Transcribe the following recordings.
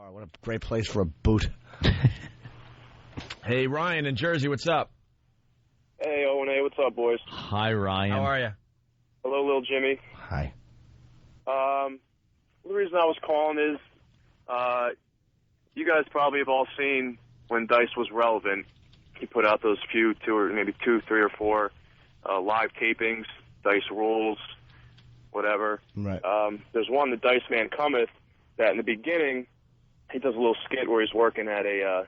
bar. What a great place for a boot. Hey, Ryan in Jersey, what's up? Hey, Owen A, what's up, boys? Hi, Ryan. How are you? Hello, little Jimmy. Hi. The reason I was calling is, you guys probably have all seen when Dice was relevant. He put out those few, two, 3 or 4 live tapings, Dice Rules, whatever. Right. There's one, The Dice Man Cometh, that in the beginning, he does a little skit where he's working at a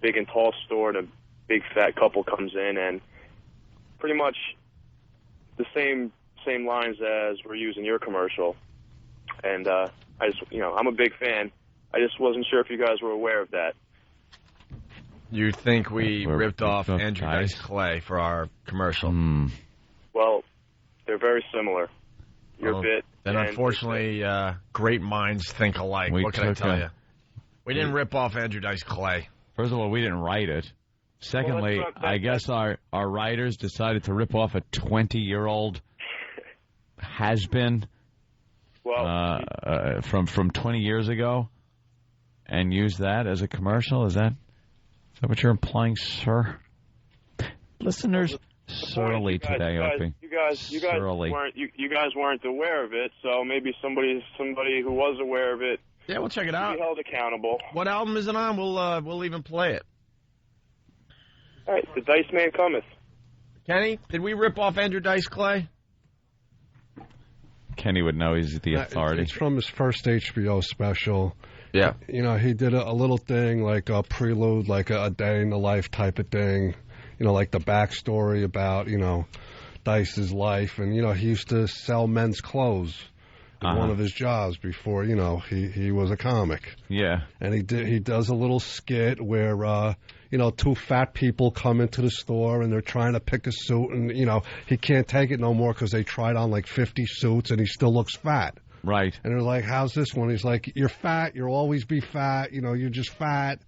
big and tall store, and a big fat couple comes in, and pretty much the same lines as we're using your commercial. And I just, I'm a big fan. I just wasn't sure if you guys were aware of that. You think we ripped off Andrew Dice Clay for our commercial? Well, they're very similar. Your bit. Then unfortunately, great minds think alike. What can I tell you? We didn't rip off Andrew Dice Clay. First of all, we didn't write it. Secondly, I guess our writers decided to rip off a 20-year-old has-been from 20 years ago and use that as a commercial. Is that what you're implying, sir? Listeners, surly today, Opie. You guys weren't aware of it, so maybe somebody who was aware of it. Yeah, we'll check it out. Be held accountable. What album is it on? We'll even play it. All right, The Dice Man Cometh. Kenny, did we rip off Andrew Dice Clay? Kenny would know. He's the authority. It's from his first HBO special. Yeah. He did a little thing like a prelude, like a day in the life type of thing. Like the backstory about, Dice's life. And, he used to sell men's clothes in one of his jobs before, he was a comic. Yeah. And he does a little skit where, 2 fat people come into the store and they're trying to pick a suit. And, he can't take it no more because they tried on like 50 suits and he still looks fat. Right. And they're like, how's this one? He's like, you're fat. You'll always be fat. You're just fat.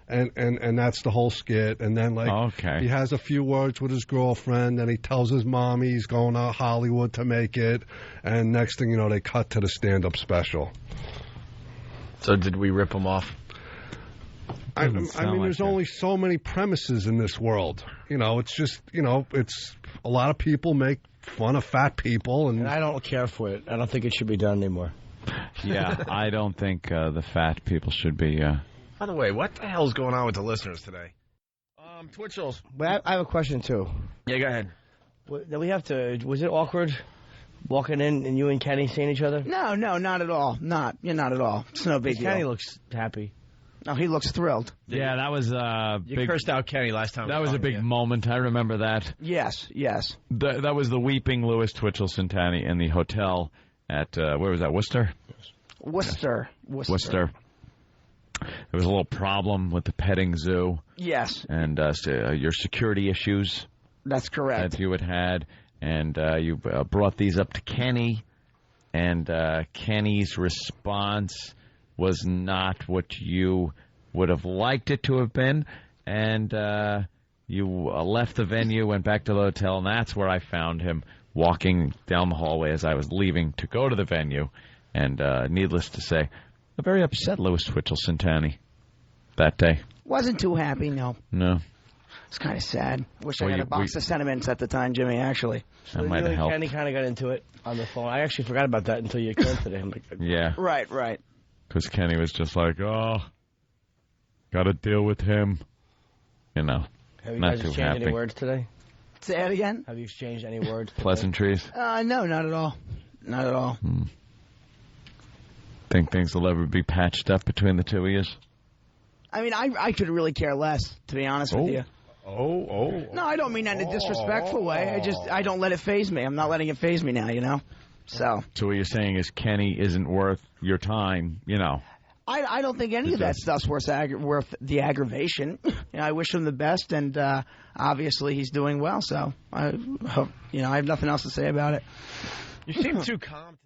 And that's the whole skit. And then, he has a few words with his girlfriend, and he tells his mom he's going to Hollywood to make it. And next thing you know, they cut to the stand-up special. So did we rip him off? I mean, there's only so many premises in this world. It's just, it's a lot of people make fun of fat people. And I don't care for it. I don't think it should be done anymore. Yeah, I don't think the fat people should be... By the way, what the hell's going on with the listeners today? Twitchels. But I have a question, too. Yeah, go ahead. Was it awkward walking in and you and Kenny seeing each other? No, not at all. Not at all. It's no big deal. Kenny looks happy. No, he looks thrilled. Yeah, that was You cursed out Kenny last time. That was a big moment. I remember that. Yes. That was the Weeping Louis Twitchell-Centani in the hotel at, where was that, Worcester? Worcester. There was a little problem with the petting zoo. Yes. And your security issues. That's correct. That you had. And you brought these up to Kenny. And Kenny's response was not what you would have liked it to have been. And you left the venue, went back to the hotel, and that's where I found him walking down the hallway as I was leaving to go to the venue. And needless to say, a very upset Louis Twitchell-Centani that day. Wasn't too happy, no. No. It's kind of sad. Wish I had a box of sentiments at the time, Jimmy, actually. That might have helped. Kenny kind of got into it on the phone. I actually forgot about that until you came today. I'm like, yeah. Right. Because Kenny was just like, got to deal with him. Have you not guys too exchanged happy. any words today? Say it again? Have you exchanged any words today? Pleasantries? No, not at all. Not at all. Think things will ever be patched up between the two of you? I mean, I could really care less, to be honest with you. No, I don't mean that in a disrespectful way. I don't let it faze me. I'm not letting it faze me now, So what you're saying is Kenny isn't worth your time, I don't think any of that stuff's worth the aggravation. I wish him the best, and obviously he's doing well. So I hope, I have nothing else to say about it. You seem too calm today.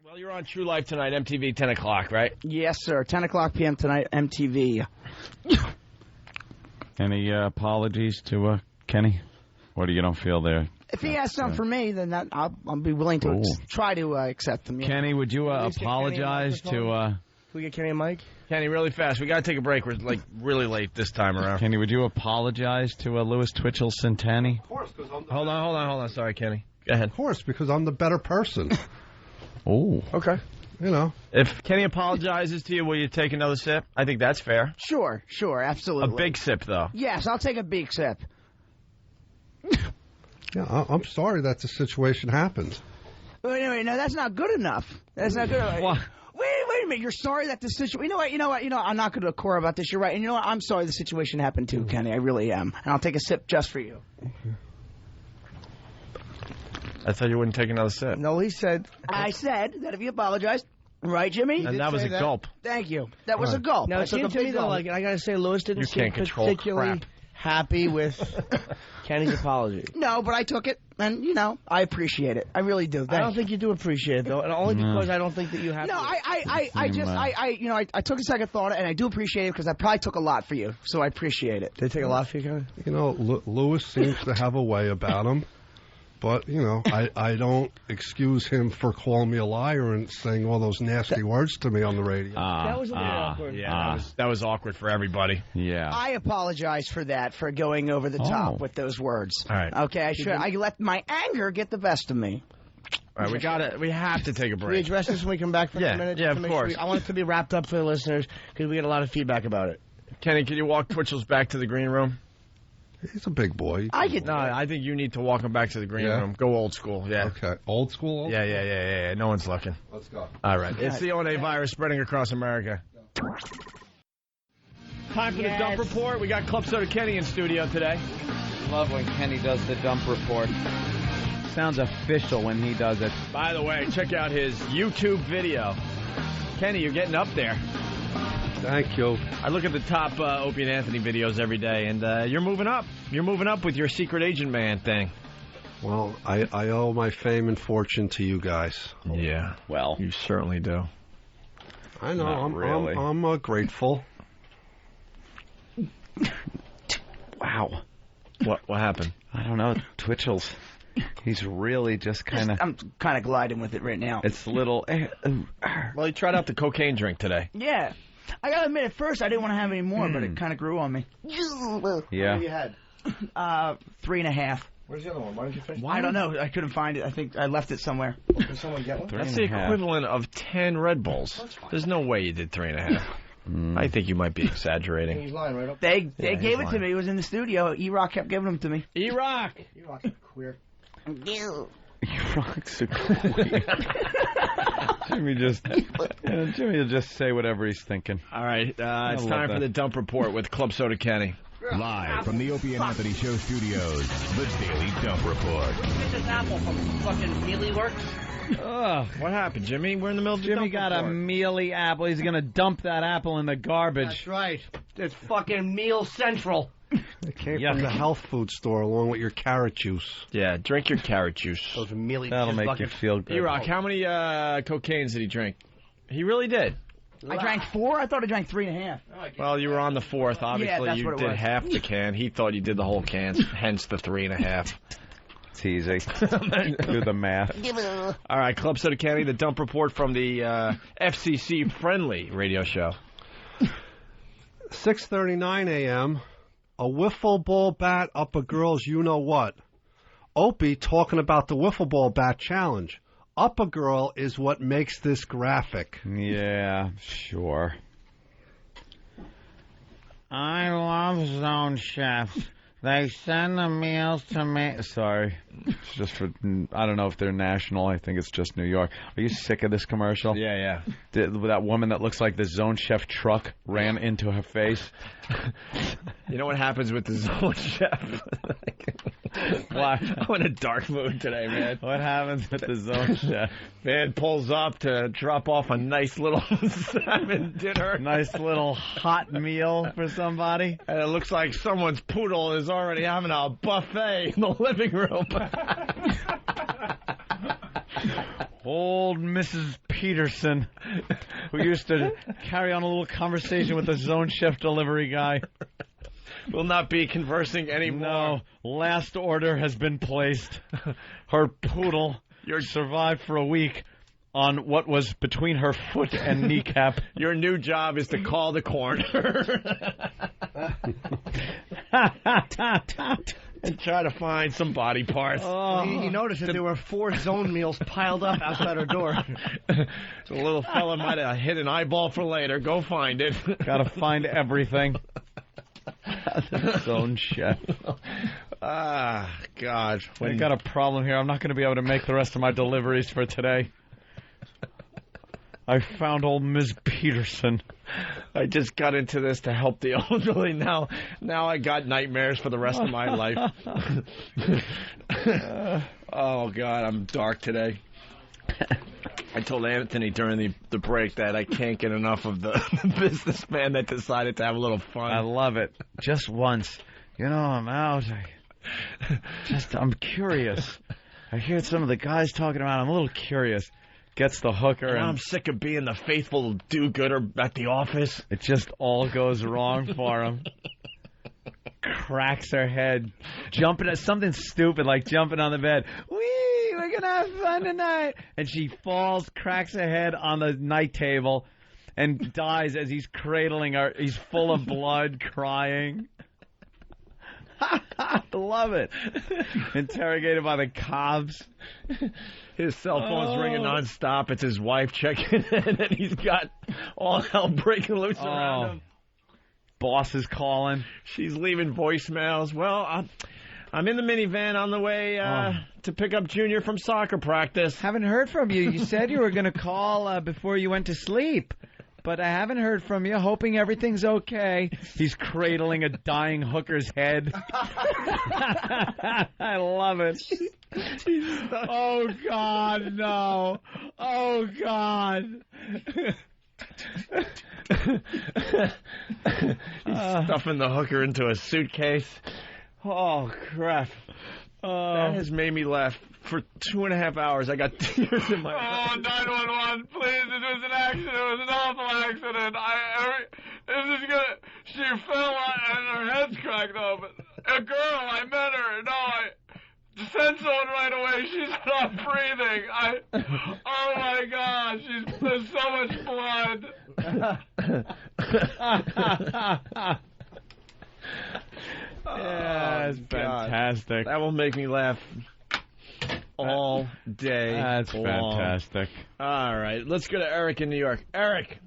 Well, you're on True Life tonight, MTV, 10 o'clock, right? Yes, sir. 10 o'clock p.m. tonight, MTV. Any apologies to Kenny? Or do you don't feel there? If he has something for me, then I'll be willing to try to accept them. Kenny, would you apologize to we get Kenny and Mike? Kenny, really fast. We got to take a break. We're, like, really late this time around. Kenny, would you apologize to Louis Twitchell Centani? Of course, because I'm Hold on. Sorry, Kenny. Go ahead. Of course, because I'm the better person. Oh. Okay. You know. If Kenny apologizes to you, will you take another sip? I think that's fair. Sure, absolutely. A big sip, though. Yes, I'll take a big sip. Yeah, I'm sorry that the situation happened. Wait a minute, no, that's not good enough. That's not good enough. What? Wait a minute, you're sorry that the situation... You know what, I'm not going to core about this, you're right. And you know what, I'm sorry the situation happened too, Kenny, I really am. And I'll take a sip just for you. I thought you wouldn't take another sip. No, he said... I said that if you apologized, right, Jimmy? And that was a gulp. Thank you. That was a gulp. Now, I it took a seemed to me, big though, gulp. like, I got to say, Louis didn't seem particularly happy with Kenny's apology. No, but I took it, and, you know, I appreciate it. I really do. I don't think you do appreciate it, though, and only because I don't think that you have No, to. I took a second thought, and I do appreciate it because I probably took a lot for you, so I appreciate it. Did it take a lot for you, Kenny? You know, Louis seems to have a way about him. But, you know, I don't excuse him for calling me a liar and saying all those nasty words to me on the radio. That was a little awkward. Yeah, that was awkward for everybody. Yeah. I apologize for that, for going over the top with those words. All right. Okay, I let my anger get the best of me. All right, we have to take a Can we break. address this when we come back for a minute? Yeah, of course. I want it to be wrapped up for the listeners because we get a lot of feedback about it. Kenny, can you walk Twitchell's back to the green room? He's a big boy. No, I think you need to walk him back to the green room. Go old school, yeah. Okay, old school? Yeah. No one's looking. Let's go. All right. It's the O&A virus spreading across America. Time for the dump report. We got Club Soda Kenny in studio today. Love when Kenny does the dump report. Sounds official when he does it. By the way, check out his YouTube video. Kenny, you're getting up there. Thank you. I look at the top Opie and Anthony videos every day, and you're moving up. You're moving up with your secret agent man thing. Well, I owe my fame and fortune to you guys. Yeah. Well, you certainly do. I know. I'm grateful. Wow. What happened? I don't know. Twitchell's. He's really just kind of... I'm kind of gliding with it right now. It's little... Well, he tried out the cocaine drink today. Yeah. I gotta admit, at first I didn't want to have any more, but it kind of grew on me. Yeah. What you had? 3.5. Where's the other one? Why didn't you finish? I don't know. I couldn't find it. I think I left it somewhere. Did someone get one? That's the equivalent of 10 Red Bulls. There's no way you did 3.5. I think you might be exaggerating. He's lying right up. They gave it to me. It was in the studio. E-Rock kept giving them to me. E-Rock! E-Rock's queer. E-Rock's a queer. Jimmy will just say whatever he's thinking. All right, it's time for the dump report with Club Soda Kenny. Live from the Opie and Anthony Show studios, the Daily Dump Report. Get this apple from fucking Mealy Works. What happened, Jimmy? We're in the middle of the Jimmy dump got report. a mealy apple. He's going to dump that apple in the garbage. That's right. It's fucking Meal Central. It came from the health food store along with your carrot juice. Yeah, drink your carrot juice. Those mealy That'll juice make buckets. you feel good. E-Rock, how many cocaines did he drink? He really did. I drank 4. I thought I drank 3.5. Well, you were on the 4th. Obviously, that's you what it did was. half the can. He thought you did the whole can, hence the 3.5. It's easy. Do the math. All right, Club Soda Kenny, the dump report from the FCC-friendly radio show. 6:39 a.m., a wiffle ball bat up a girl's you-know-what. Opie talking about the wiffle ball bat challenge. Up a girl is what makes this graphic. Yeah, sure. I love Zone Chefs. They send the meals to me. Sorry. It's just for, I don't know if they're national. I think it's just New York. Are you sick of this commercial? Yeah. That woman that looks like the Zone Chef truck ran into her face. You know what happens with the Zone Chef? Why? I'm in a dark mood today, man. What happens with the Zone Chef? Man pulls up to drop off a nice little salmon dinner. Nice little hot meal for somebody. And it looks like someone's poodle is already having a buffet in the living room. Old Mrs. Peterson, who used to carry on a little conversation with the Zone Chef delivery guy. Will not be conversing anymore. No, last order has been placed. Her poodle survived for a week on what was between her foot and kneecap. Your new job is to call the coroner and try to find some body parts. He noticed that there were 4 zone meals piled up outside her door. The little fella might have hit an eyeball for later. Go find it. Got to find everything. The zone chef. God. I got a problem here. I'm not going to be able to make the rest of my deliveries for today. I found old Ms. Peterson. I just got into this to help the elderly. Now I got nightmares for the rest of my life. Oh, God, I'm dark today. I told Anthony during the break that I can't get enough of the businessman that decided to have a little fun. I love it. Just once. I'm out. I'm curious. I hear some of the guys talking about it. I'm a little curious. Gets the hooker. And I'm sick of being the faithful do-gooder at the office. It just all goes wrong for him. Cracks her head. Jumping at something stupid like jumping on the bed. Whee! We're going to have fun tonight. And she falls, cracks her head on the night table, and dies as he's cradling her. He's full of blood, crying. Love it. Interrogated by the cops. His cell phone's ringing nonstop. It's his wife checking in, and he's got all hell breaking loose around him. Boss is calling. She's leaving voicemails. Well, I'm in the minivan on the way to pick up Junior from soccer practice. Haven't heard from you. You said you were going to call before you went to sleep. But I haven't heard from you, hoping everything's okay. He's cradling a dying hooker's head. I love it. Oh, God, no. Oh, God. He's stuffing the hooker into a suitcase. Oh, crap. That has made me laugh for 2.5 hours. I got tears in my eyes. Oh, 911, please, it was an accident. It was an awful accident. She fell and her head's cracked open. A girl, I met her. No, I sent someone right away. She's not breathing. Oh, my gosh, there's so much blood. Yeah, it's fantastic. That will make me laugh all day. That's long. Fantastic. All right, let's go to Eric in New York. Eric.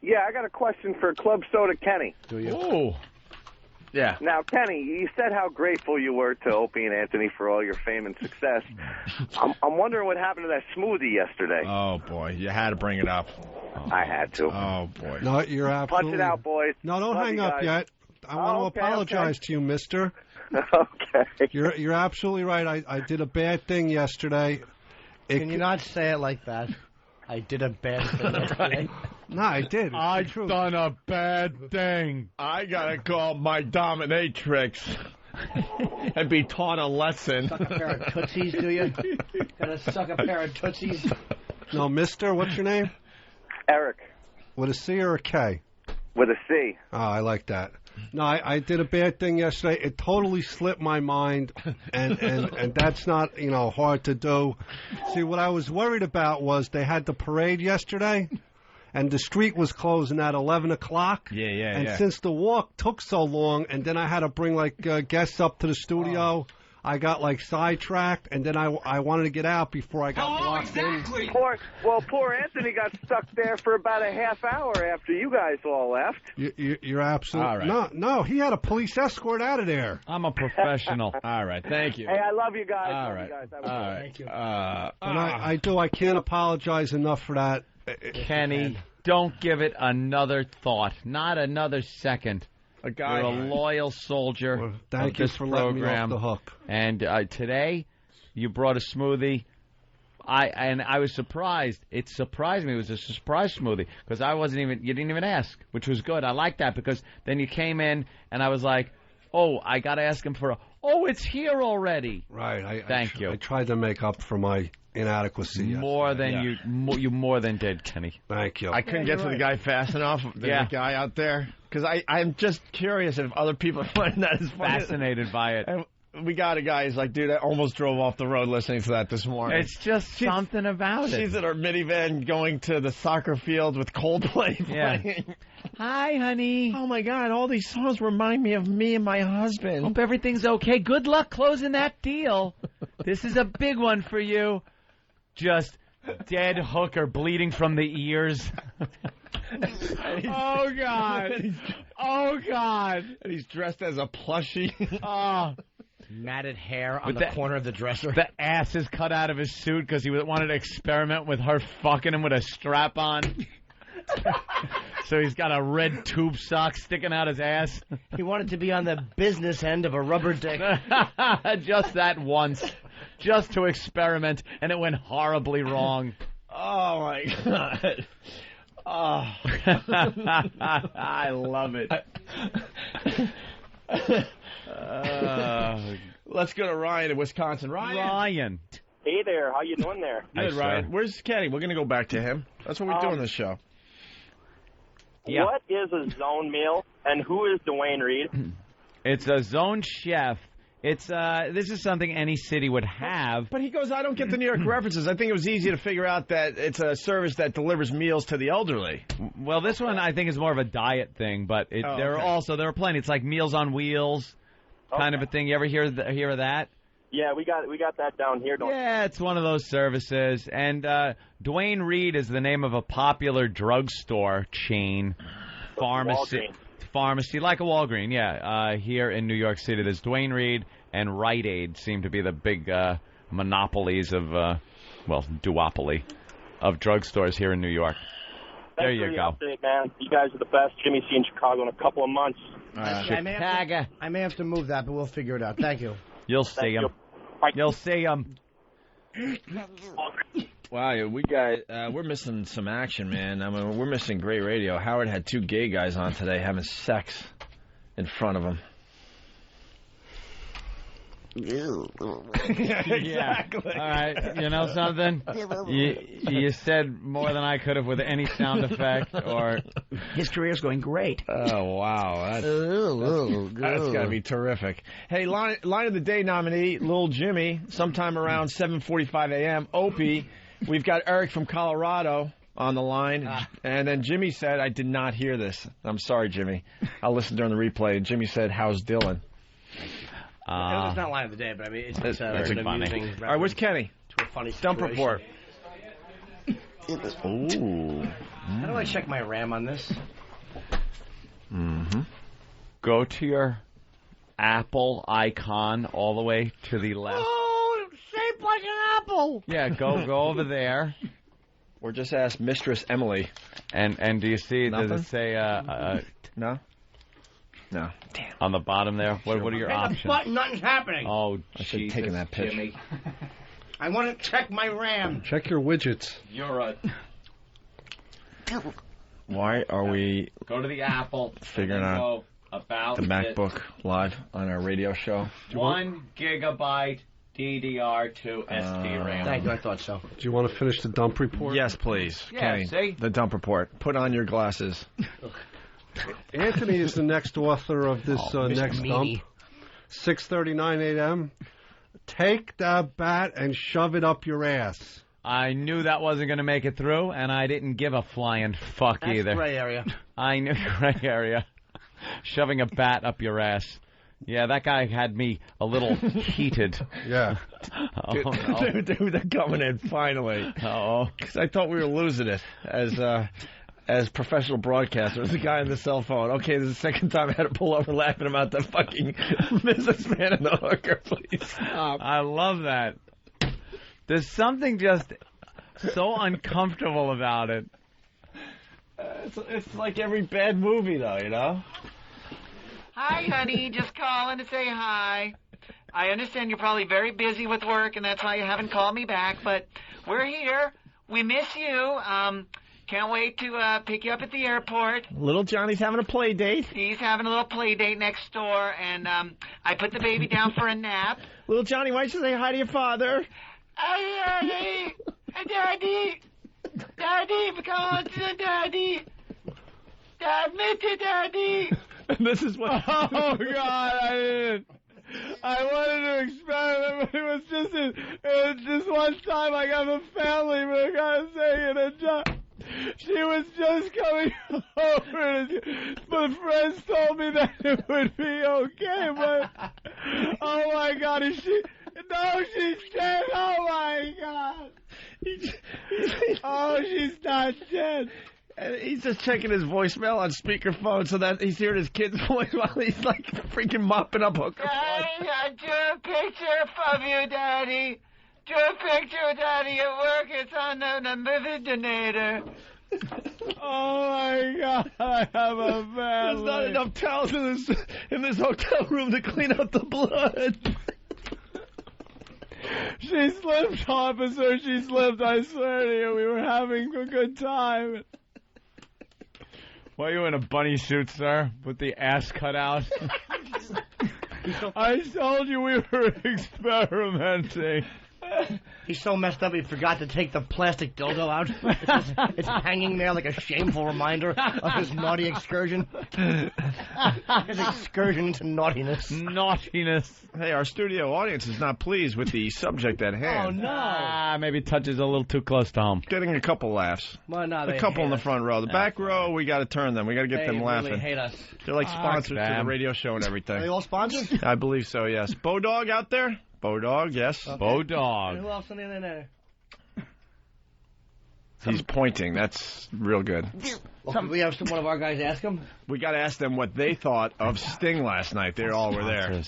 Yeah, I got a question for Club Soda Kenny. Do you? Ooh. Yeah. Now, Kenny, you said how grateful you were to Opie and Anthony for all your fame and success. I'm wondering what happened to that smoothie yesterday. Oh, boy. You had to bring it up. I had to. Oh, boy. No, you're absolutely... Punch it out, boys. No, don't hang up yet. I want to apologize to you, mister. Okay. You're absolutely right. I did a bad thing yesterday. Can you not say it like that? I did a bad thing yesterday. No, I did. I've done a bad thing. I got to call my dominatrix and be taught a lesson. Suck a pair of Tootsies, do you? Gonna suck a pair of Tootsies? No, mister, what's your name? Eric. With a C or a K? With a C. Oh, I like that. No, I did a bad thing yesterday. It totally slipped my mind, and that's not, hard to do. See, what I was worried about was they had the parade yesterday, and the street was closing at 11 o'clock. Yeah. And since the walk took so long, and then I had to bring, guests up to the studio, I got, sidetracked, and then I wanted to get out before I got blocked in. Poor Anthony got stuck there for about a half hour after you guys all left. You're absolutely... All right. No, he had a police escort out of there. I'm a professional. All right, thank you. Hey, I love you guys. All right. Thank you. And I do. I can't apologize enough for that. Kenny, don't give it another thought. Not another second. You're a loyal soldier well, thank of you this for program. letting me off the hook. And today, you brought a smoothie. I was surprised. It surprised me. It was a surprise smoothie because you didn't even ask, which was good. I like that because then you came in and I was like, oh, I got to ask him for it's here already. Right. Thank you. I tried to make up for my inadequacy. You more than did, Kenny. Thank you. I couldn't get to the guy fast enough. The guy out there. Because I'm just curious if other people find that as funny. Fascinated by it. And we got a guy. He's like, dude, I almost drove off the road listening to that this morning. It's just something about it. She's in her minivan going to the soccer field with Coldplay playing. Hi, honey. Oh, my God. All these songs remind me of me and my husband. Hope everything's okay. Good luck closing that deal. This is a big one for you. Just dead hooker bleeding from the ears. Oh, God. Oh, God. And he's dressed as a plushie. Oh. Matted hair on the corner of the dresser. The ass is cut out of his suit because he wanted to experiment with her fucking him with a strap on. So he's got a red tube sock sticking out his ass. He wanted to be on the business end of a rubber dick. Just that once. Just to experiment, and it went horribly wrong. Oh, my God. Oh. I love it. Let's go to Ryan in Wisconsin. Ryan. Hey there. How you doing there? Good, Ryan. Where's Kenny? We're going to go back to him. That's what we do on this show. Yeah. What is a zone meal, and who is Dwayne Reed? It's a zone chef. It's this is something any city would have. But he goes, I don't get the New York references. I think it was easy to figure out that it's a service that delivers meals to the elderly. Well, this one I think is more of a diet thing, but there are plenty. It's like Meals on Wheels kind of a thing. You ever hear of that? Yeah, we got that down here. Yeah, it's one of those services. And Dwayne Reed is the name of a popular drugstore chain, pharmacy, like a Walgreens, yeah. Here in New York City, there's Dwayne Reed and Rite Aid seem to be the big monopolies of, duopoly of drugstores here in New York. There you go. Update, man. You guys are the best. Jimmy's in Chicago in a couple of months. I may have to move that, but we'll figure it out. Thank you. You'll see him. You'll see him. Wow, we're missing some action, man. I mean, we're missing great radio. Howard had 2 gay guys on today having sex in front of him. Exactly. Yeah. All right. You know something? You said more than I could have with any sound effect. Or his career's going great. Oh wow, that's got to be terrific. Hey, line of the day nominee, Lil Jimmy, sometime around 7:45 a.m. Opie. We've got Eric from Colorado on the line, and then Jimmy said, "I did not hear this. I'm sorry, Jimmy. I'll listen during the replay." And Jimmy said, "How's Dylan?" It's not line of the day, but I mean, it's funny. All right, where's Kenny? To a funny Dump report. Ooh. How do I check my RAM on this? Mm-hmm. Go to your Apple icon all the way to the left. Oh, shaped like an apple. Yeah, go over there. Or just ask Mistress Emily. And do you see? Nothing? Does it say? No. No. Damn. On the bottom there, what are your options? Button, nothing's happening. Oh, I should have taken that pitch. Jimmy. I want to check my RAM. Check your widgets. You're right. Why are we... Go to the Apple. Figuring out about the MacBook live on our radio show. 1 gigabyte DDR2 SD RAM. Thank you, I thought so. Do you want to finish the dump report? Yes, please. Yeah, Kenny, see? the dump report. Put on your glasses. Anthony is the next author of this next dump. 6:39 a.m. Take that bat and shove it up your ass. I knew that wasn't going to make it through, and I didn't give a flying fuck either. That's gray area. I knew gray area. Shoving a bat up your ass. Yeah, that guy had me a little heated. Yeah. Dude, they're coming in finally. Uh-oh. Because I thought we were losing it as professional broadcasters. The guy on the cell phone. Okay, this is the second time I had to pull over laughing about the fucking businessman and the hooker. Please stop. I love that. There's something just so uncomfortable about it. It's like every bad movie, though, you know? Hi, honey. Just calling to say hi. I understand you're probably very busy with work, and that's why you haven't called me back, but we're here. We miss you. Can't wait to pick you up at the airport. Little Johnny's having a play date. He's having a little play date next door, and I put the baby down for a nap. Little Johnny, why don't you say hi to your father? Hi, Daddy. Daddy, come to Daddy. Dad, miss you, Daddy. And this is what... Oh, God, I didn't. I wanted to experiment, but it was just one time I got a family, but I gotta say it. She was just coming over, but friends told me that it would be okay, but oh my God, is she? No, she's dead. Oh my God. Oh, she's not dead. And he's just checking his voicemail on speakerphone so that he's hearing his kid's voice while he's like freaking mopping up hooker. Daddy, I drew a picture of you, Daddy. Drew a picture of Daddy at work. It's on the movie. Oh my God, I have a family. There's not enough towels in this hotel room to clean up the blood. She slipped, officer. She slipped. I swear to you, we were having a good time. Why are you in a bunny suit, sir, with the ass cut out? I told you we were experimenting. He's so messed up he forgot to take the plastic dildo out. It's hanging there like a shameful reminder of his naughty excursion. His excursion into naughtiness. Naughtiness. Hey, our studio audience is not pleased with the subject at hand. Oh, no. Maybe touches a little too close to home. Getting a couple laughs. Well, no, a couple in the front row. The back row, we got to turn them. We got to get them laughing. They really hate us. They're like sponsors to the radio show and everything. Are they all sponsors? I believe so, yes. Bodog out there? Bodog, yes. Okay. Bodog. Who else in there? He's pointing. That's real good. Well, we have one of our guys ask him? We got to ask them what they thought of Sting last night. They all were there.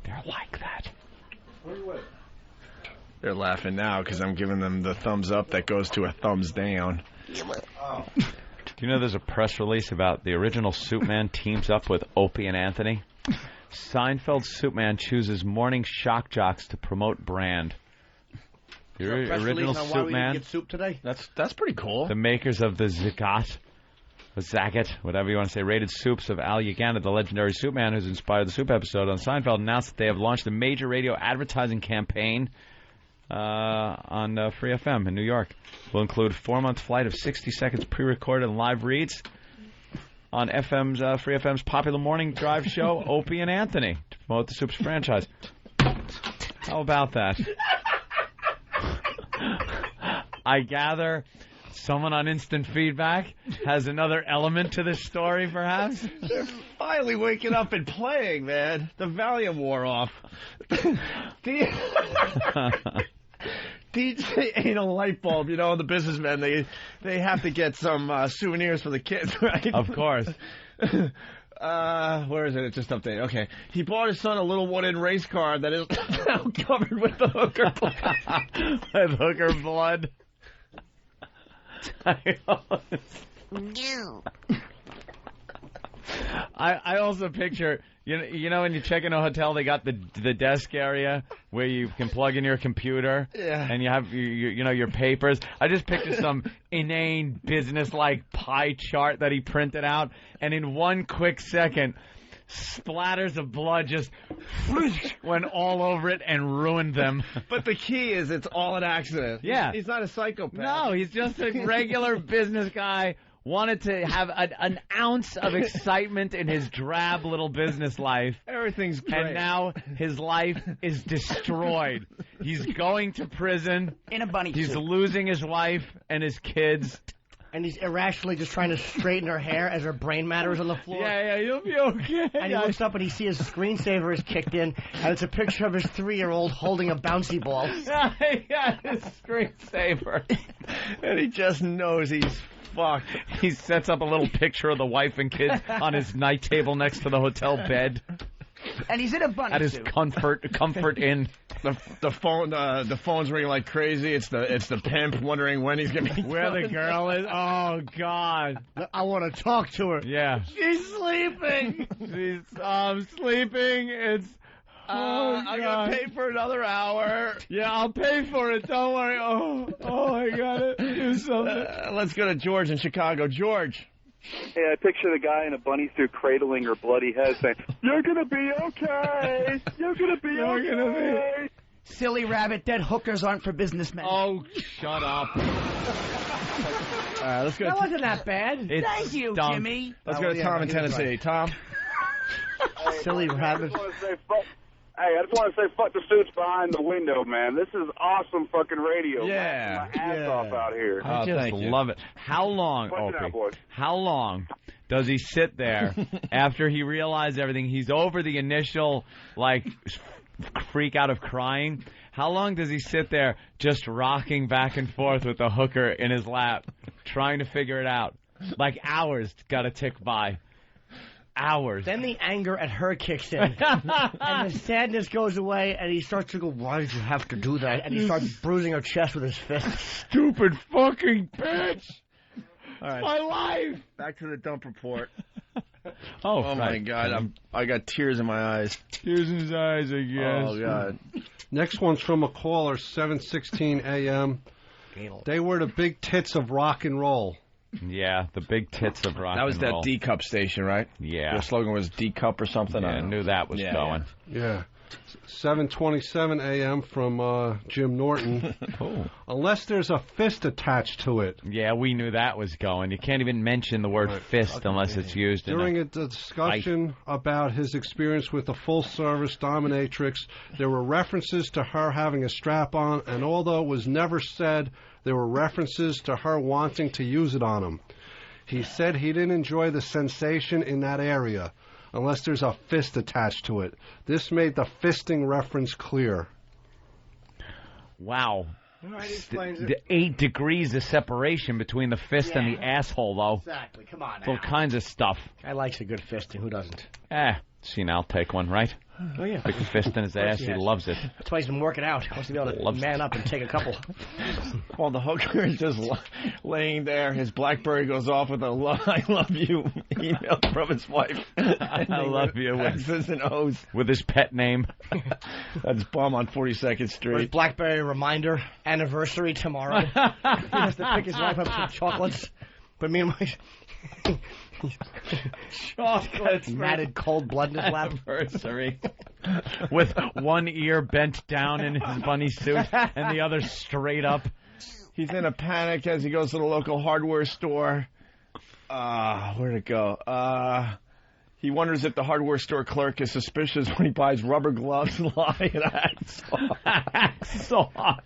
They're like that. They're laughing now because I'm giving them the thumbs up that goes to a thumbs down. Do you know there's a press release about the original Superman teams up with Opie and Anthony? Seinfeld's Superman chooses morning shock jocks to promote brand. The original Superman. Get soup today? That's pretty cool. The makers of the Zagat, whatever you want to say, rated soups of Al Uganda, the legendary Superman who's inspired the soup episode on Seinfeld, announced that they have launched a major radio advertising campaign on Free FM in New York. Will include 4-month flight of 60 seconds pre-recorded and live reads on Free FM's popular morning drive show, Opie and Anthony, to promote the Soups franchise. How about that? I gather someone on instant feedback has another element to this story, perhaps? They're finally waking up and playing, man. The Valium wore off. DJ ain't a light bulb, you know, the businessmen, they have to get some souvenirs for the kids, right? Of course. Where is it? It's just updated. Okay. He bought his son a little wooden race car that is now covered with the hooker blood. With hooker blood. I also picture, you know when you check in a hotel, they got the desk area where you can plug in your computer, and you have your papers. I just picture some inane business-like pie chart that he printed out, and in one quick second, splatters of blood just went all over it and ruined them. But the key is it's all an accident. Yeah. He's not a psychopath. No, he's just a regular business guy. Wanted to have an ounce of excitement in his drab little business life. Everything's great. And now his life is destroyed. He's going to prison. In a bunny He's suit. losing his wife and his kids. And he's irrationally just trying to straighten her hair as her brain matter is on the floor. Yeah, you'll be okay. And he looks up and he sees his screensaver is kicked in, and it's a picture of his 3-year-old holding a bouncy ball. Yeah, his screensaver. And he just knows he's fucked. He sets up a little picture of the wife and kids on his night table next to the hotel bed. And he's in a bunny At his suit. comfort inn. The phone's ringing like crazy. It's the pimp wondering when he's gonna be where the girl is. Oh God, I want to talk to her. Yeah, she's sleeping. She's sleeping. It's. I'm gonna pay for another hour. Yeah, I'll pay for it. Don't worry. Oh, I gotta do something. Let's go to George in Chicago. George. Hey, I picture the guy in a bunny suit cradling her bloody head saying, "You're gonna be okay. You're gonna be okay." Silly rabbit, dead hookers aren't for businessmen. Oh, shut up. All right, let's go. That wasn't that bad. Thank you, Jimmy. Let's go to Tom in Tennessee. Tom. Silly rabbit. Hey, I just want to say fuck the suits behind the window, man. This is awesome fucking radio. Yeah. My ass off out here. I just love it. How long, Opie? How long does he sit there after he realized everything? He's over the initial, freak out of crying. How long does he sit there just rocking back and forth with the hooker in his lap, trying to figure it out? Like hours got to tick by. Hours. Then the anger at her kicks in, and the sadness goes away, and he starts to go, why did you have to do that? And he starts bruising her chest with his fist. Stupid fucking bitch! All right. My life! Back to the dump report. Oh my God, I got tears in my eyes. Tears in his eyes, I guess. Oh, God. Next one's from a caller, 7:16 a.m. They were the big tits of rock and roll. Yeah, the big tits of rock and roll. That was that D-Cup station, right? Yeah. Their slogan was D-Cup or something? Yeah, I knew that was going. Yeah. 7:27 a.m. from Jim Norton. Unless there's a fist attached to it. Yeah, we knew that was going. You can't even mention the word fist unless it's used during in a discussion about his experience with a full-service dominatrix. There were references to her having a strap on, and although it was never said, there were references to her wanting to use it on him. He said he didn't enjoy the sensation in that area, unless there's a fist attached to it. This made the fisting reference clear. Wow. Right, he explains it. The 8 degrees of separation between the fist and the asshole, though. Exactly. Come on now. All kinds of stuff. I likes a good fisting. Who doesn't? See, now I'll take one, right? Oh, yeah. Big fist in his ass. He loves it. That's why he's been working out. He wants to be able to man up and take a couple. While the hooker is just laying there, his BlackBerry goes off with a I love you email from his wife. I love you. X's and O's. With his pet name. That's Bum on 42nd Street. Or his BlackBerry reminder, anniversary tomorrow. He has to pick his wife up some chocolates. But meanwhile... Chocolates. Matted cold blood in his lap. Anniversary. With one ear bent down in his bunny suit and the other straight up. He's in a panic as he goes to the local hardware store. Where'd it go? He wonders if the hardware store clerk is suspicious when he buys rubber gloves, lye, and hacksaw.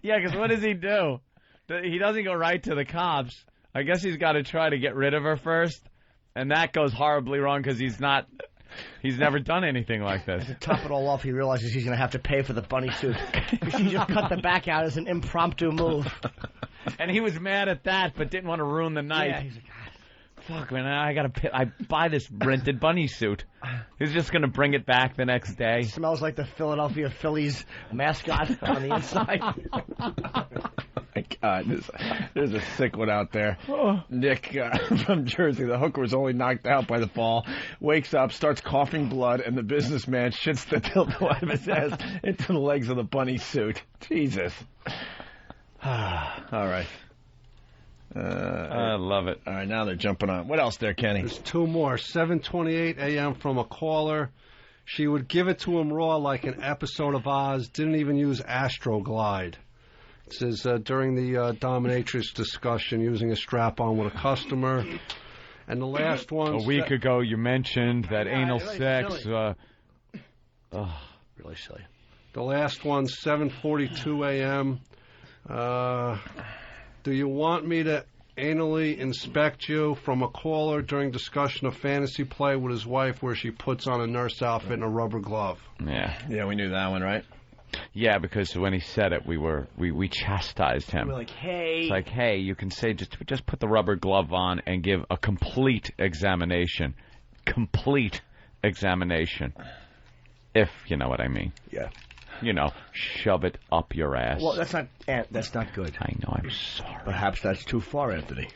Yeah, because what does he do? He doesn't go right to the cops. I guess he's got to try to get rid of her first, and that goes horribly wrong because he's never done anything like this. To top it all off, he realizes he's going to have to pay for the bunny suit. He just cut the back out as an impromptu move. And he was mad at that, but didn't want to ruin the night. Yeah, he's like, fuck, man, I buy this rented bunny suit. He's just going to bring it back the next day. It smells like the Philadelphia Phillies mascot on the inside. My God, there's a sick one out there. Nick from Jersey, the hooker was only knocked out by the fall, wakes up, starts coughing blood, and the businessman shits the dildo out of his ass into the legs of the bunny suit. Jesus. All right. I love it. All right, now they're jumping on. What else there, Kenny? There's two more. 7:28 a.m. from a caller. She would give it to him raw like an episode of Oz. Didn't even use Astroglide. It says during the dominatrix discussion, using a strap-on with a customer. And the last one... A week ago, you mentioned that anal really sex... really silly. The last one, 7:42 a.m. Do you want me to anally inspect you? From a caller during discussion of fantasy play with his wife where she puts on a nurse outfit and a rubber glove. Yeah, we knew that one, right? Yeah, because when he said it, we chastised him. We're like, hey. It's like, hey, you can say just put the rubber glove on and give a complete examination. Complete examination. If you know what I mean. Yeah. You know, shove it up your ass. Well, that's not good. I know, I'm sorry. Perhaps that's too far, Anthony.